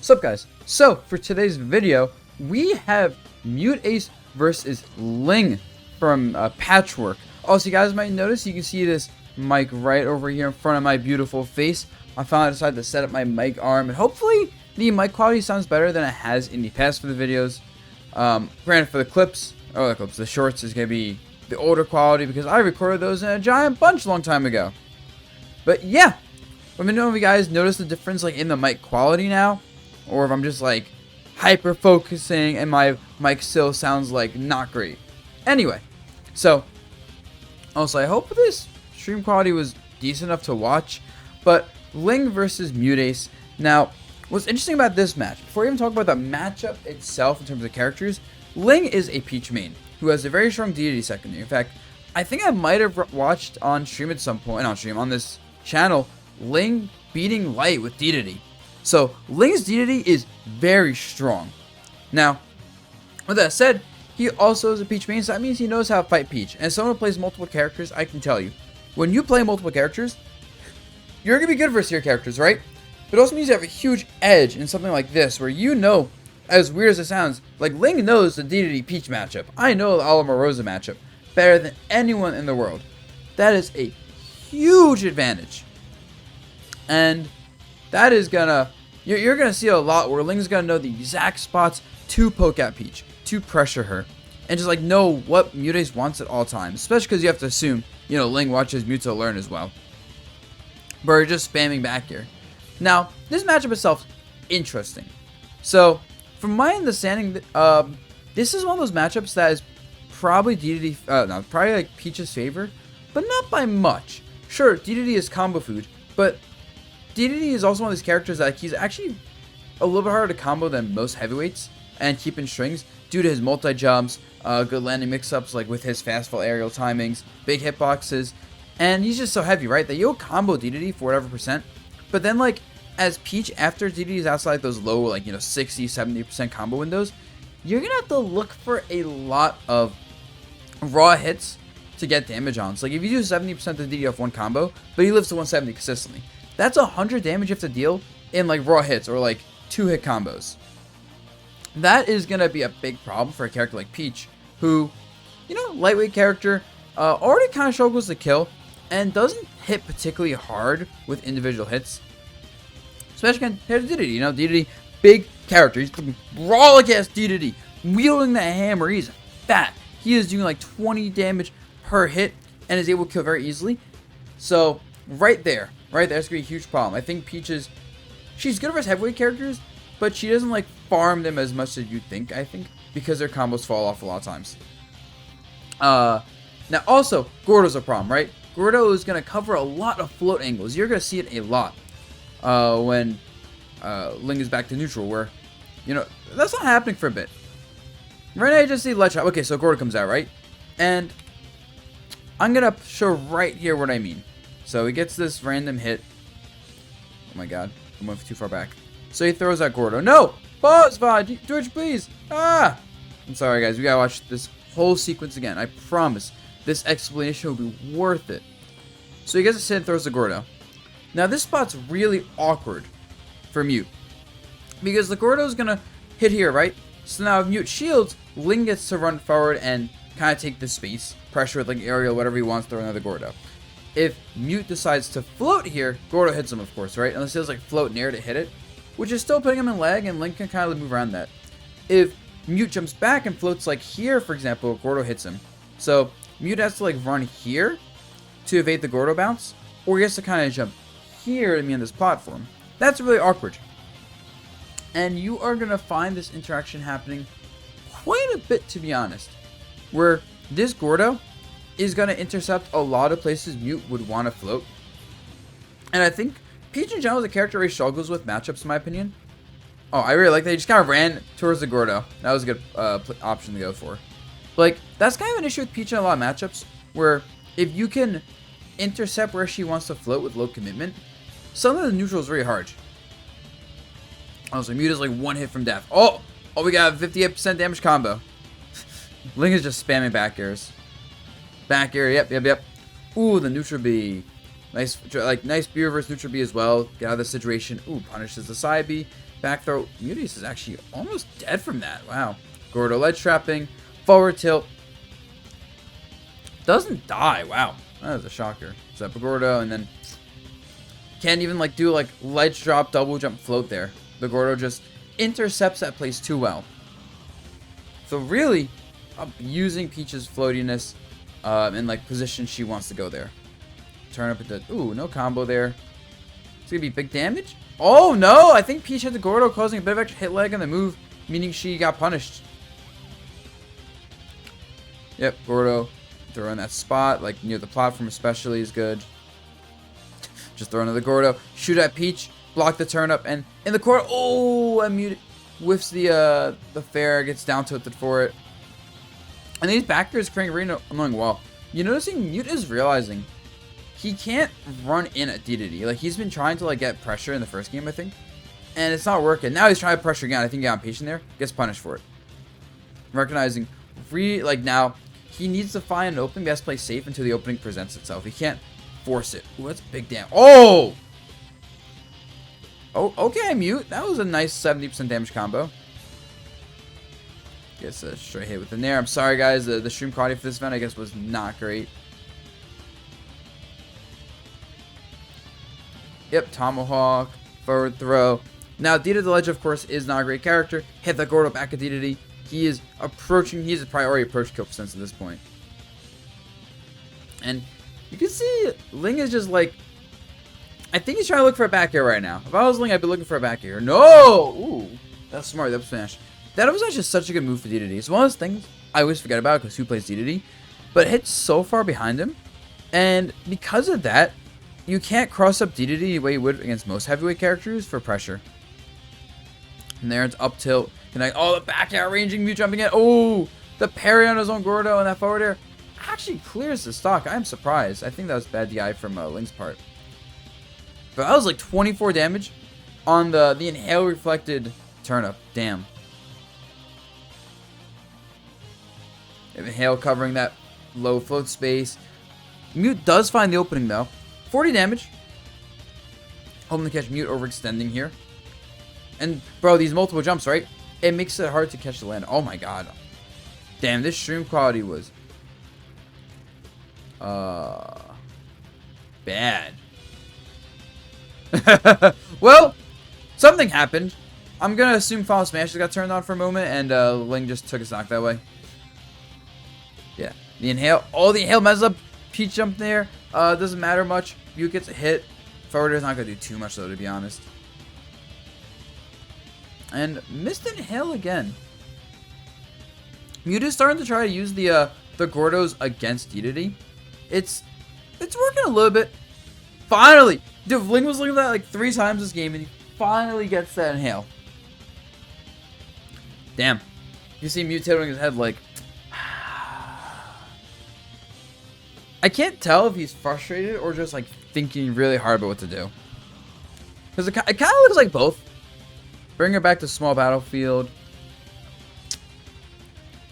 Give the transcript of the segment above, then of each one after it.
What's up, guys? So for today's video, we have Muteace versus Ling from Patchwork. Also, you guys might notice you can see this mic right over here in front of my beautiful face. I finally decided to set up my mic arm, and hopefully the mic quality sounds better than it has in the past for the videos. Granted, for the clips, the shorts is gonna be the older quality because I recorded those in a giant bunch a long time ago. But yeah, let me know if you guys notice the difference like in the mic quality now, or if I'm just like hyper focusing and my mic still sounds like not great. Anyway, so also I hope this stream quality was decent enough to watch. But Ling versus Muteace. Now, what's interesting about this match, before we even talk about the matchup itself in terms of characters, Ling is a Peach main who has a very strong Dedede secondary. In fact, I think I might have watched on stream at some point, on this channel, Ling beating Light with Dedede. So Ling's Dedede is very strong. Now, with that said, he also is a Peach main, so that means he knows how to fight Peach. And as someone who plays multiple characters, I can tell you, when you play multiple characters, you're going to be good versus your characters, right? But it also means you have a huge edge in something like this, where you know, as weird as it sounds, like Ling knows the Dedede Peach matchup. I know the Rosa matchup better than anyone in the world. That is a huge advantage. And that is gonna, you're gonna see a lot where Ling's gonna know the exact spots to poke at Peach, to pressure her, and just like know what Muteace wants at all times. Especially because you have to assume, you know, Ling watches Muteace learn as well. But we're just spamming back here. Now, this matchup itself, interesting. So, from my understanding, this is one of those matchups that is probably probably like Peach's favor, but not by much. Sure, Dedede is combo food, but Dedede is also one of these characters that he's actually a little bit harder to combo than most heavyweights and keep in strings due to his multi-jumps, good landing mix-ups like with his fast fall aerial timings, big hitboxes, and he's just so heavy, right, that you'll combo Dedede for whatever percent, but then like as Peach, after Dedede is outside those low, like, you know, 60-70% combo windows, you're gonna have to look for a lot of raw hits to get damage on. So like if you do 70% of Dedede off one combo, but he lives to 170 consistently, that's 100 damage you have to deal in like raw hits or like 2-hit combos. That is gonna be a big problem for a character like Peach, who, you know, lightweight character, already kind of struggles to kill and doesn't hit particularly hard with individual hits. Especially compared to Dedede, you know, Dedede, big character, he's brawling ass Dedede, wielding that hammer, he's fat. He is doing like 20 damage per hit and is able to kill very easily. So, right there's gonna be a huge problem. I think Peach she's good versus heavyweight characters, but she doesn't like farm them as much as you'd think, I think, because their combos fall off a lot of times. Now also, Gordo's a problem, right? Gordo is gonna cover a lot of float angles. You're gonna see it a lot. When Ling is back to neutral, where, you know, that's not happening for a bit. Right now, you just see Ledge Hop. Okay, so Gordo comes out, right? And I'm going to show right here what I mean. So he gets this random hit. Oh my god, I went too far back. So he throws at Gordo. No! Pause, VOD! Twitch, please! Ah! I'm sorry, guys. We gotta watch this whole sequence again. I promise this explanation will be worth it. So he gets a hit and throws to Gordo. Now this spot's really awkward for Mute, because the Gordo's gonna hit here, right? So now if Mute shields, Ling gets to run forward and kind of take the space, pressure with like aerial, whatever he wants, throw another Gordo. If Mute decides to float here, Gordo hits him, of course, right? Unless he does like float near to hit it, which is still putting him in lag, and Ling can kind of move around that. If Mute jumps back and floats like here, for example, Gordo hits him. So Mute has to like run here to evade the Gordo bounce, or he has to kind of jump here to me on this platform. That's really awkward. And you are going to find this interaction happening quite a bit, to be honest, where this Gordo is going to intercept a lot of places Mute would want to float. And I think Peach in general is a character he struggles with matchups, in my opinion. Oh, I really like that he just kind of ran towards the Gordo. That was a good option to go for. But, like, that's kind of an issue with Peach in a lot of matchups, where if you can intercept where she wants to float with low commitment, some of the neutral is very hard. Honestly, Mute is like one hit from death. Oh, we got a 58% damage combo. Ling is just spamming back airs. Back air, yep. Ooh, the neutral B. Nice B reverse neutral B as well. Get out of the situation. Ooh, punishes the side B. back throw. Muteace is actually almost dead from that. Wow. Gordo ledge trapping. Forward tilt. Doesn't die. Wow. That was a shocker. So Gordo, and then can't even like do like ledge drop, double jump, float there. The Gordo just intercepts that place too well. So really abusing Peach's floatiness and like position she wants to go there. Turn up into, ooh, no combo there. It's gonna be big damage. Oh no, I think Peach had the Gordo causing a bit of extra hit lag on the move, meaning she got punished. Yep, Gordo throwing that spot, like near the platform especially, is good. Just throw another Gordo, shoot at Peach, block the turn up, and in the corner, oh, I muted, whiffs the fair, gets down tilted for it. And these backers creating a really annoying wall. You're noticing Mute is realizing he can't run in at Dedede. Like, he's been trying to like get pressure in the first game, I think, and it's not working. Now he's trying to pressure again. I think he got impatient there, gets punished for it. Recognizing, now he needs to find an opening. He has to play safe until the opening presents itself. He can't force it. Ooh, that's big damage. Oh! Oh, okay, Mute. That was a nice 70% damage combo. Gets a straight hit with the Nair. I'm sorry, guys. The stream quality for this event, I guess, was not great. Yep, Tomahawk, forward throw. Now, Dedede the Ledge, of course, is not a great character. Hit the Gordo back at Dedede. He is approaching, he's a priority approach kill percent at this point. And you can see Ling is just like, I think he's trying to look for a back air right now. If I was Ling, I'd be looking for a back air. No! Ooh, that's smart. That was smash. That was actually such a good move for Dedede. It's one of those things I always forget about because who plays Dedede? But it hits so far behind him. And because of that, you can't cross up Dedede the way you would against most heavyweight characters for pressure. And there it's up tilt. Connect. Oh, the back air ranging, Mute jumping in. Oh, the parry on his own Gordo and that forward air actually clears the stock. I'm surprised. I think that was bad DI from Ling's part. But that was like 24 damage on the inhale reflected turnip. Damn. Inhale covering that low float space. Mute does find the opening though. 40 damage. Hoping to catch Mute overextending here. And bro, these multiple jumps, right? It makes it hard to catch the land. Oh my god. Damn, this stream quality was bad. Well, something happened. I'm gonna assume Final Smashes got turned on for a moment, and Ling just took his knock that way. Yeah, the inhale. Oh, the inhale messes up. Peach jump there. Doesn't matter much. Mute gets a hit. Forward is not gonna do too much though, to be honest. And missed inhale again. Mute is starting to try to use the Gordos against Dedede. It's working a little bit. Finally! Dude, Ling was looking at that like 3 times this game, and he finally gets that inhale. Damn. You see Mute tilting his head like... I can't tell if he's frustrated or just like thinking really hard about what to do. Because it kind of looks like both. Bring her back to small battlefield.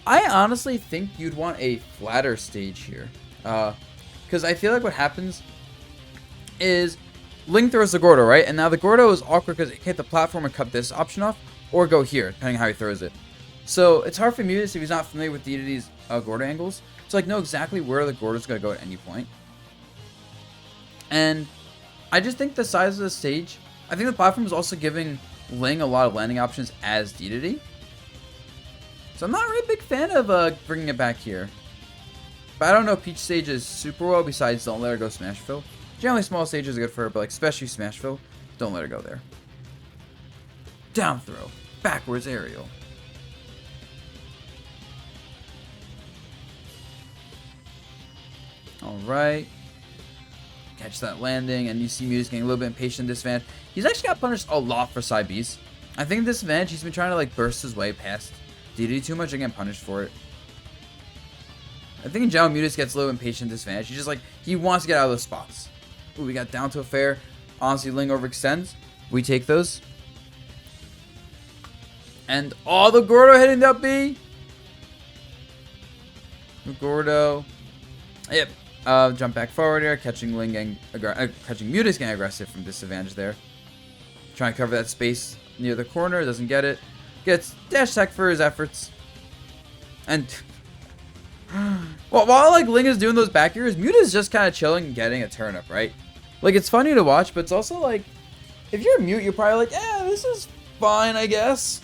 I honestly think you'd want a flatter stage here. Because I feel like what happens is Ling throws the Gordo, right? And now the Gordo is awkward because it can hit the platform and cut this option off, or go here, depending on how he throws it. So it's hard for Muteace if he's not familiar with Dedede's Gordo angles to like know exactly where the Gordo's going to go at any point. And I just think the size of the stage, I think the platform is also giving Ling a lot of landing options as Dedede. So I'm not really a big fan of bringing it back here. But I don't know if Peach stage is super well, besides don't let her go Smashville. Generally small stages are good for her, but like especially Smashville, don't let her go there. Down throw, backwards aerial. Alright. Catch that landing, and you see Muteace getting a little bit impatient in this advantage. He's actually got punished a lot for side Bs. I think this advantage, he's been trying to like burst his way past Dedede too much and get punished for it. I think in general, Muteace gets a little impatient in this advantage. He's just like, he wants to get out of those spots. Ooh, we got down to a fair. Honestly, Ling overextends. We take those. And all the Gordo hitting that B. The Gordo. Yep. Jump back forward here, catching Ling getting catching Muteace getting aggressive from disadvantage there. Trying to cover that space near the corner, doesn't get it. Gets dash tech for his efforts. And well, while like Ling is doing those back airs, Muteace is just kind of chilling and getting a turnip, right? Like, it's funny to watch, but it's also like, if you're Mute, you're probably like, this is fine, I guess.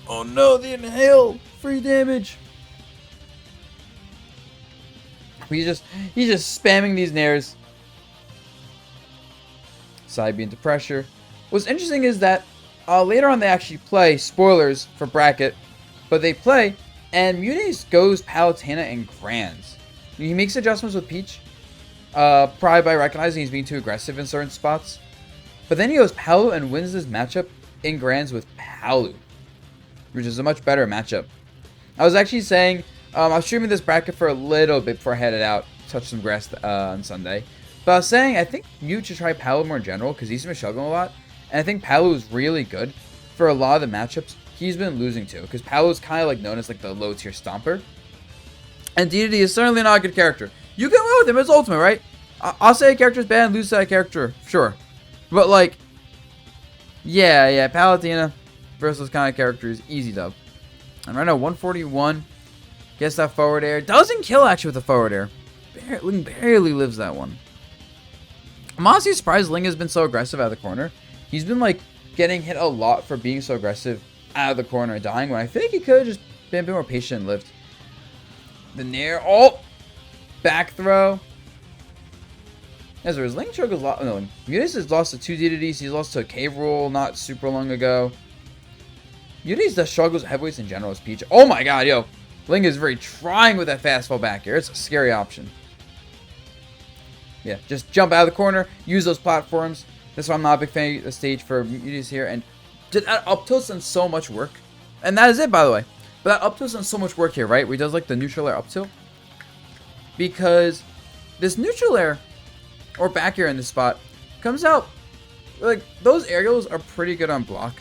Oh no, the inhale! Free damage! He's just spamming these nairs. Side B into pressure. What's interesting is that later on they actually play, spoilers for bracket, but they play, and Muteace goes Palutena and Grands. He makes adjustments with Peach, probably by recognizing he's being too aggressive in certain spots. But then he goes Palu and wins this matchup in Grands with Palu, which is a much better matchup. I was actually saying, I was streaming this bracket for a little bit before I headed out, touched some grass on Sunday. But I was saying, I think Mute should try Palu more in general, because he's been struggling a lot. And I think Palu is really good for a lot of the matchups he's been losing to, because Palu is kind of like known as like the low tier stomper. And Dedede is certainly not a good character. You can win with him, it's ultimate, right? I'll say a character's bad and lose to that character, sure. But like, yeah, Palutena versus those kind of characters, easy dub. And right now, 141. Gets that forward air. Doesn't kill actually with the forward air. Ling barely lives that one. I'm honestly surprised Ling has been so aggressive out of the corner. He's been like getting hit a lot for being so aggressive out of the corner and dying, when I think he could have just been a bit more patient and lived. The nair. Oh! Back throw. As there is Ling struggles a lot. No, Muteace has lost to 2 Dededes. He's lost to a Cave Roll not super long ago. Muteace does struggles with heavyweights in general as Peach. Oh my god, yo. Ling is very trying with that fastball back here. It's a scary option. Yeah, just jump out of the corner. Use those platforms. That's why I'm not a big fan of the stage for Muteace here. And just that up tilt's done so much work. And that is it, by the way. But that up tilt's done so much work here, right? Where he does like the neutral air up tilt. Because this neutral air, or back air in this spot, comes out, like, those aerials are pretty good on block.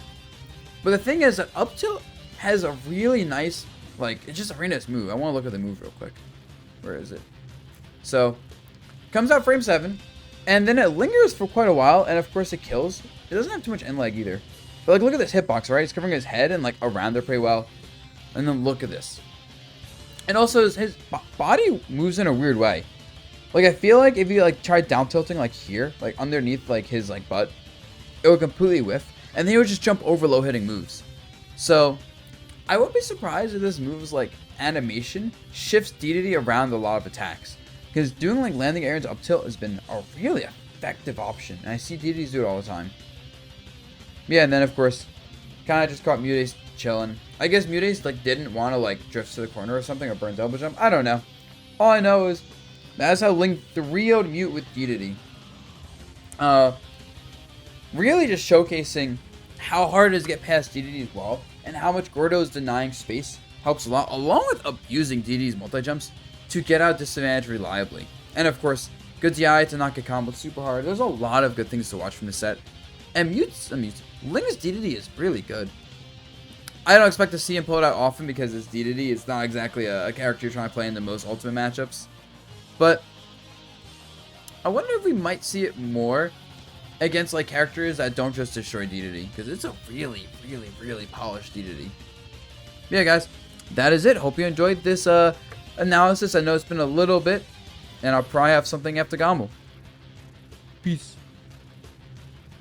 But the thing is that up tilt has a really nice, like, it's just a very nice move. I want to look at the move real quick. Where is it? So, comes out frame 7, and then it lingers for quite a while, and of course it kills. It doesn't have too much end lag either. But like, look at this hitbox, right? It's covering his head and like around there pretty well. And then look at this. And also his body moves in a weird way. Like, I feel like if you like tried down tilting like here, like underneath like his like butt, it would completely whiff, and then he would just jump over low hitting moves. So I would be surprised if this move's like animation shifts Dedede around a lot of attacks, because doing like landing air into up tilt has been a really effective option, and I see Dededes do it all the time. Yeah, and then of course, kind of just caught Muteace chilling. I guess Muteace like didn't want to like drift to the corner or something or burn double jump. I don't know. All I know is that's how Ling 3-0'd Mute with Dedede. Really just showcasing how hard it is to get past Dedede's wall, and how much Gordo's denying space helps a lot, along with abusing Dedede's multi-jumps to get out disadvantage reliably. And of course, good DI to not get comboed super hard. There's a lot of good things to watch from the set. And Ling's Dedede is really good. I don't expect to see him pull it out often because it's Dedede. It's not exactly a character you're trying to play in the most ultimate matchups. But I wonder if we might see it more against like characters that don't just destroy Dedede, because it's a really, really, really polished Dedede. Yeah, guys, that is it. Hope you enjoyed this analysis. I know it's been a little bit, and I'll probably have something after Gamble. Peace.